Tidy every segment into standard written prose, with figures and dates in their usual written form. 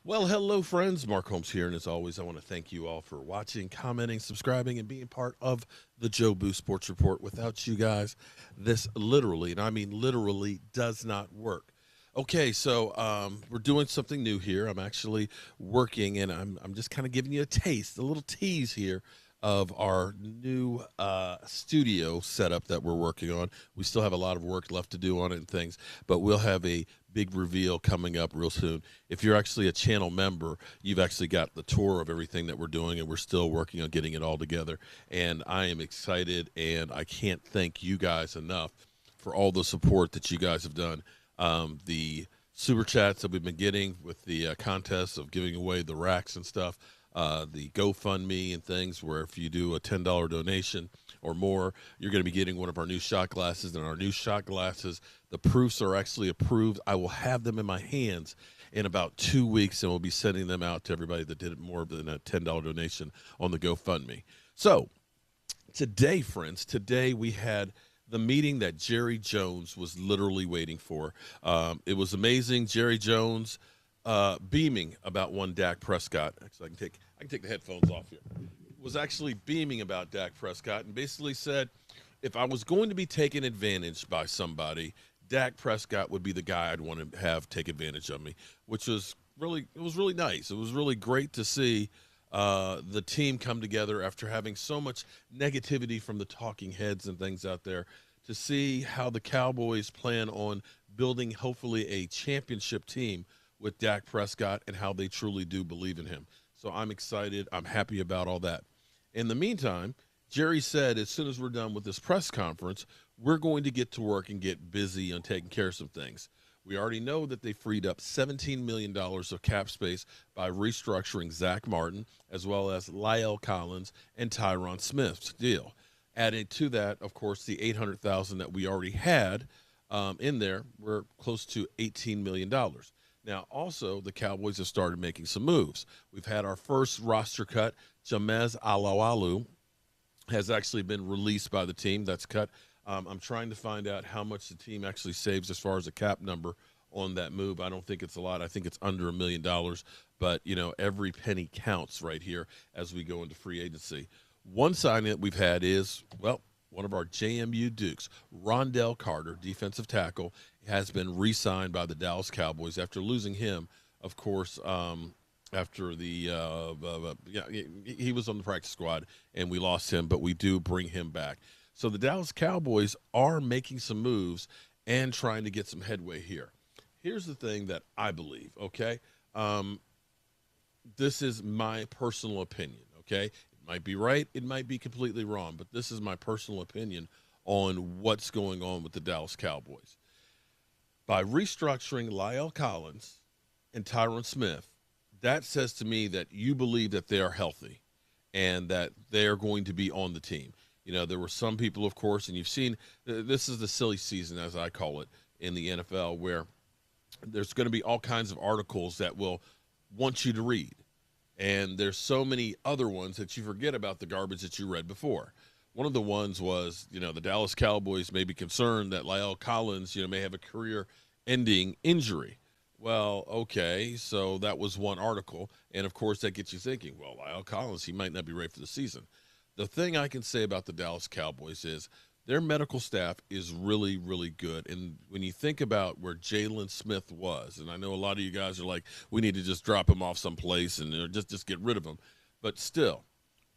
Well, hello, friends. Mark Holmes here. And as always, I want to thank you all for watching, commenting, subscribing, and being part of the Jobu Sports Report. Without you guys, this literally, and I mean literally, does not work. Okay, so we're doing something new here. I'm actually working, and I'm just kind of giving you a taste, a little tease here of our new studio setup that we're working on. We still have a lot of work left to do on it and things, but we'll have a big reveal coming up real soon. If you're actually a channel member, you've actually got the tour of everything that we're doing, and we're still working on getting it all together. And I am excited, and I can't thank you guys enough for all the support that you guys have done. The super chats that we've been getting with the contests of giving away the racks and stuff, the GoFundMe and things, where if you do a $10 donation or more, you're going to be getting one of our new shot glasses. And our new shot glasses, the proofs are actually approved. I will have them in my hands in about 2 weeks, and we'll be sending them out to everybody that did more than a $10 donation on the GoFundMe. So today, friends, today we had the meeting that Jerry Jones was literally waiting for. It was amazing. Jerry Jones beaming about one Dak Prescott. Actually, I can take the headphones off here. Was actually beaming about Dak Prescott and basically said, if I was going to be taken advantage by somebody, Dak Prescott would be the guy I'd want to have take advantage of me, which was really nice. It was really great to see the team come together after having so much negativity from the talking heads and things out there, to see how the Cowboys plan on building hopefully a championship team with Dak Prescott and how they truly do believe in him. So I'm excited. I'm happy about all that. In the meantime, Jerry said as soon as we're done with this press conference, we're going to get to work and get busy on taking care of some things. We already know that they freed up $17 million of cap space by restructuring Zach Martin, as well as Lyle Collins and Tyron Smith's deal. Added to that, of course, the $800,000 that we already had in there, we're close to $18 million. Now, also, the Cowboys have started making some moves. We've had our first roster cut. Jamez Alawalu has actually been released by the team. That's cut. I'm trying to find out how much the team actually saves as far as a cap number on that move. I don't think it's a lot. I think it's under $1 million. But, you know, every penny counts right here as we go into free agency. One signing that we've had is, well, one of our JMU Dukes, Rondell Carter, defensive tackle, has been re-signed by the Dallas Cowboys after losing him, of course, after the he was on the practice squad, and we lost him, but we do bring him back. So the Dallas Cowboys are making some moves and trying to get some headway here. Here's the thing that I believe, okay? This is my personal opinion, okay? It might be right, it might be completely wrong, but this is my personal opinion on what's going on with the Dallas Cowboys. By restructuring Lyle Collins and Tyron Smith, that says to me that you believe that they are healthy and that they are going to be on the team. You know, there were some people, of course, and you've seen, this is the silly season, as I call it, in the NFL, where there's going to be all kinds of articles that will want you to read. And there's so many other ones that you forget about the garbage that you read before. One of the ones was, you know, the Dallas Cowboys may be concerned that Lyle Collins, you know, may have a career-ending injury. Well, okay, so that was one article. And, of course, that gets you thinking, well, Lyle Collins, he might not be ready for the season. The thing I can say about the Dallas Cowboys is their medical staff is really, really good. And when you think about where Jalen Smith was, and I know a lot of you guys are like, we need to just drop him off someplace and just get rid of him. But still,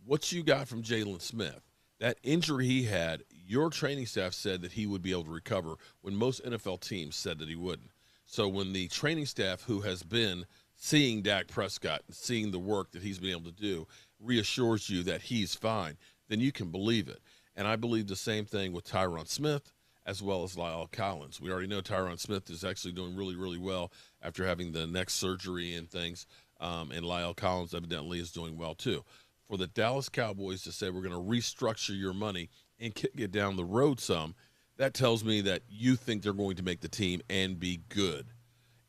what you got from Jalen Smith, that injury he had, your training staff said that he would be able to recover when most NFL teams said that he wouldn't. So when the training staff who has been seeing Dak Prescott and seeing the work that he's been able to do reassures you that he's fine, then you can believe it. And I believe the same thing with Tyron Smith as well as Lyle Collins. We already know Tyron Smith is actually doing really, really well after having the neck surgery and things, and Lyle Collins evidently is doing well too. For the Dallas Cowboys to say we're going to restructure your money and kick it down the road some, that tells me that you think they're going to make the team and be good.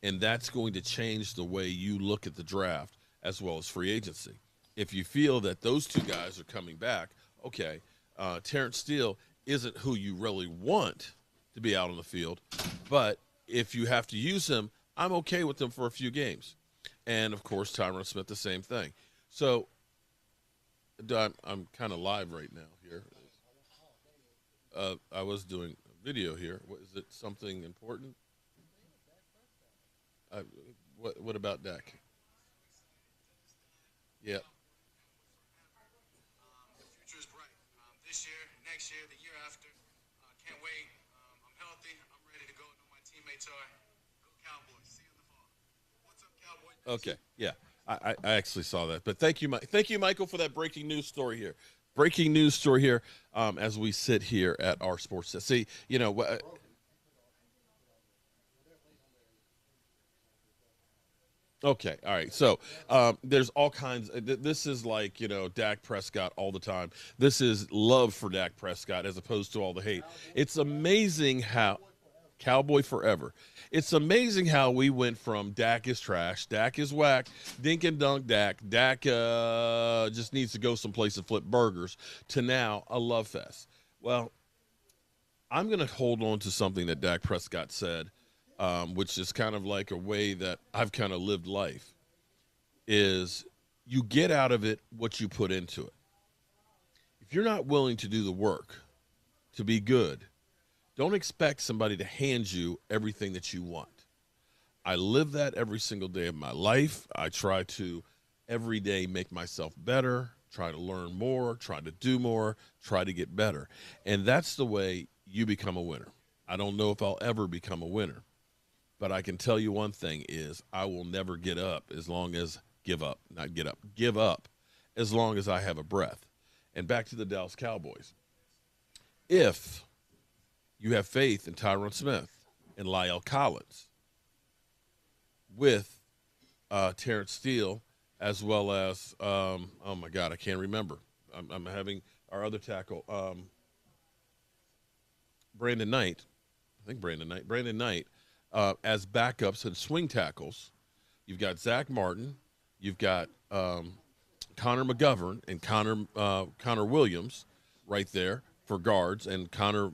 And that's going to change the way you look at the draft as well as free agency. If you feel that those two guys are coming back, okay, Terrence Steele isn't who you really want to be out on the field, but if you have to use him, I'm okay with him for a few games. and of course Tyron Smith the same thing. So I'm kind of live right now here. I was doing a video here. What, is it something important? I, what about Dak? Yeah. The future is bright. This year, next year, the year after. Can't wait. I'm healthy. I'm ready to go. I know my teammates are. Go Cowboys. See you in the fall. What's up, Cowboy? Okay. Yeah. I actually saw that, but thank you, Michael, for that breaking news story here. Breaking news story here, as we sit here at our sports desk. See, okay, all right. So there's all kinds. This is like Dak Prescott all the time. This is love for Dak Prescott as opposed to all the hate. It's amazing how Cowboy forever. It's amazing how we went from Dak is trash, Dak is whack, dink and dunk Dak, Dak just needs to go someplace and flip burgers, to now a love fest. Well, I'm going to hold on to something that Dak Prescott said, which is kind of like a way that I've kind of lived life, is you get out of it what you put into it. If you're not willing to do the work to be good, don't expect somebody to hand you everything that you want. I live that every single day of my life. I try to every day make myself better, try to learn more, try to do more, try to get better. And that's the way you become a winner. I don't know if I'll ever become a winner, but I can tell you one thing is I will never get up as long as give up, not get up, give up as long as I have a breath. And back to the Dallas Cowboys. If you have faith in Tyron Smith and Lyle Collins with Terrence Steele, as well as, oh my God, I can't remember. I'm having our other tackle, Brandon Knight. I think Brandon Knight, as backups and swing tackles. You've got Zach Martin. You've got Connor McGovern and Connor Williams right there for guards, and Connor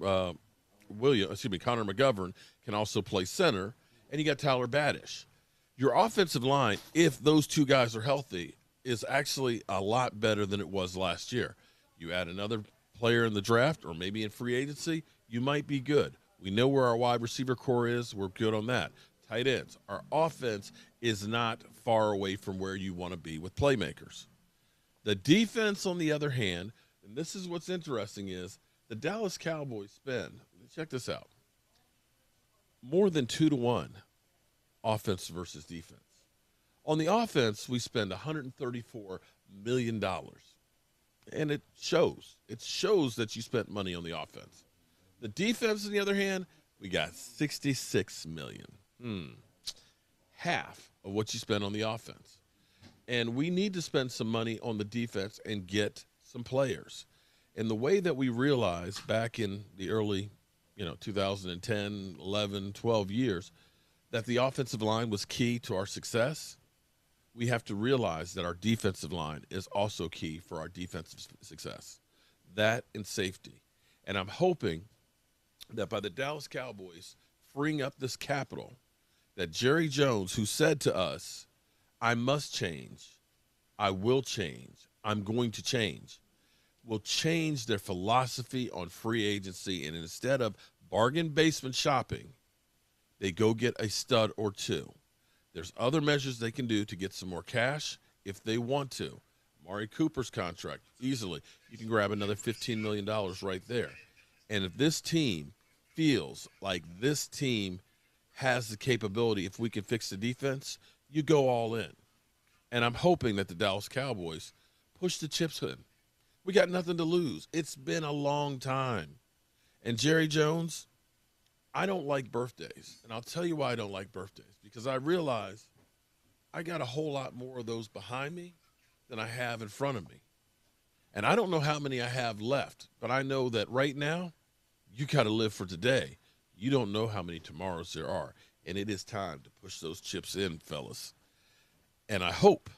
McGovern can also play center, and you got Tyler Badish. Your offensive line, if those two guys are healthy, is actually a lot better than it was last year. You add another player in the draft or maybe in free agency, you might be good. We know where our wide receiver core is. We're good on that. Tight ends. Our offense is not far away from where you want to be with playmakers. The defense, on the other hand, and this is what's interesting, is the Dallas Cowboys spend, check this out, more than 2-to-1 offense versus defense. On the offense, we spend $134 million. And it shows. It shows that you spent money on the offense. The defense, on the other hand, we got $66 million. Half of what you spend on the offense. And we need to spend some money on the defense and get some players. And the way that we realized back in the early, 2010, 11, 12 years, that the offensive line was key to our success, we have to realize that our defensive line is also key for our defensive success. That and safety. And I'm hoping that by the Dallas Cowboys freeing up this capital, that Jerry Jones, who said to us, I must change, I will change, I'm going to change, will change their philosophy on free agency. And instead of bargain basement shopping, they go get a stud or two. There's other measures they can do to get some more cash if they want to. Amari Cooper's contract, easily. You can grab another $15 million right there. And if this team feels like this team has the capability, if we can fix the defense, you go all in. And I'm hoping that the Dallas Cowboys push the chips in. We got nothing to lose. It's been a long time. And Jerry Jones, I don't like birthdays. And I'll tell you why I don't like birthdays. Because I realize I got a whole lot more of those behind me than I have in front of me. And I don't know how many I have left. But I know that right now, you got to live for today. You don't know how many tomorrows there are. And it is time to push those chips in, fellas. And I hope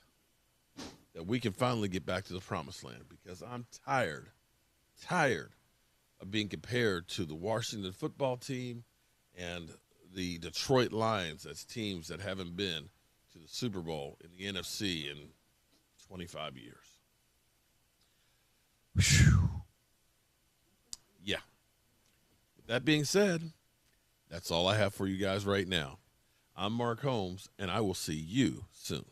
that we can finally get back to the promised land, because I'm tired of being compared to the Washington football team and the Detroit Lions as teams that haven't been to the Super Bowl in the NFC in 25 years. Whew. Yeah. With that being said, that's all I have for you guys right now. I'm Mark Holmes, and I will see you soon.